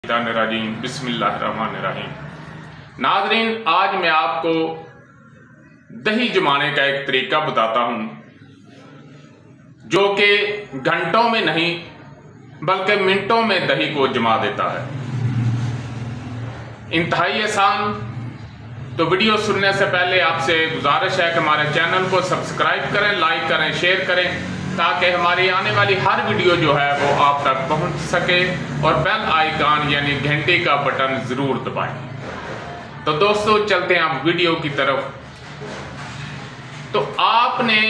बिस्मिल्लाहिर्रहमानिर्रहीम। नाज़रीन, आज मैं आपको दही जमाने का एक तरीका बताता हूँ जो कि घंटों में नहीं बल्कि मिनटों में दही को जमा देता है। इंतहाई आसान। तो वीडियो सुनने से पहले आपसे गुजारिश है कि हमारे चैनल को सब्सक्राइब करें, लाइक करें, शेयर करें ताकि हमारी आने वाली हर वीडियो जो है वो आप तक पहुंच सके और बेल आइकन यानी घंटे का बटन ज़रूर दबाएं। तो दोस्तों चलते हैं आप वीडियो की तरफ। तो आपने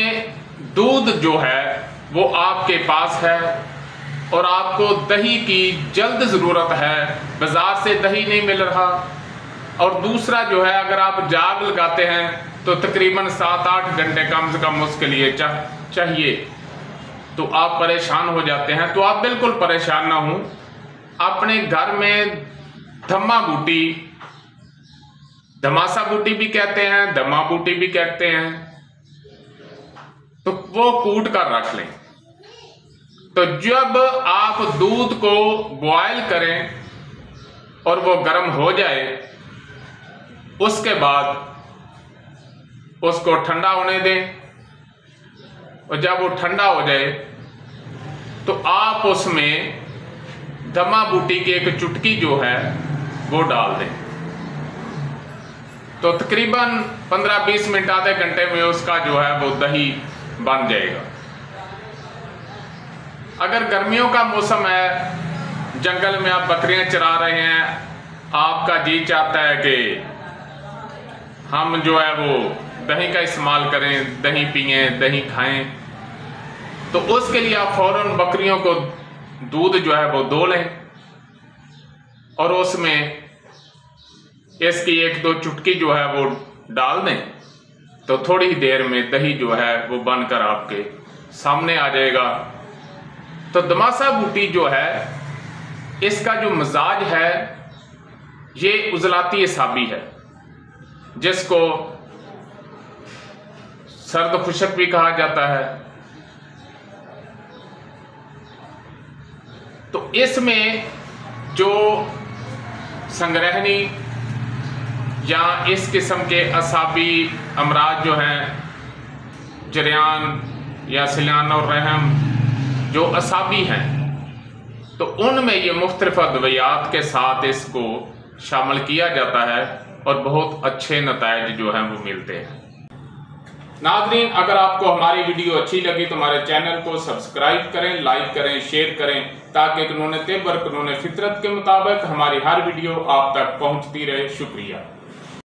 दूध जो है वो आपके पास है और आपको दही की जल्द ज़रूरत है, बाज़ार से दही नहीं मिल रहा। और दूसरा जो है, अगर आप जाग लगाते हैं तो तकरीबन 7-8 घंटे कम से कम उसके लिए चाहिए, तो आप परेशान हो जाते हैं। तो आप बिल्कुल परेशान ना हो। अपने घर में धम्मा बूटी, धमासा बूटी भी कहते हैं, धम्मा बूटी भी कहते हैं, तो वो कूट कर रख लें। तो जब आप दूध को बॉयल करें और वो गर्म हो जाए, उसके बाद उसको ठंडा होने दें। और जब वो ठंडा हो जाए तो आप उसमें धम्मा बूटी की एक चुटकी जो है वो डाल दें। तो तकरीबन 15-20 मिनट, आधे घंटे में उसका जो है वो दही बन जाएगा। अगर गर्मियों का मौसम है, जंगल में आप बकरियां चरा रहे हैं, आपका जी चाहता है कि हम जो है वो दही का इस्तेमाल करें, दही पिए, दही खाएं, तो उसके लिए आप फौरन बकरियों को दूध जो है वो दो लें और उसमें इसकी 1-2 चुटकी जो है वो डाल दें। तो थोड़ी ही देर में दही जो है वो बनकर आपके सामने आ जाएगा। तो दमासा बूटी जो है, इसका जो मिजाज है ये उजलाती असाबी है, जिसको सर्द खुशक भी कहा जाता है। तो इसमें जो संग्रहणी या इस किस्म के असाबी अमराज जो हैं, जरियान या सिलान और रहम जो असाबी हैं, तो उनमें ये मुख्तलिफ अद्वियात के साथ इसको शामिल किया जाता है और बहुत अच्छे नताइज जो हैं वो मिलते हैं। नाज़रीन, अगर आपको हमारी वीडियो अच्छी लगी तो हमारे चैनल को सब्सक्राइब करें, लाइक करें, शेयर करें ताकि कानून तिब और कानून फितरत के मुताबिक हमारी हर वीडियो आप तक पहुंचती रहे। शुक्रिया।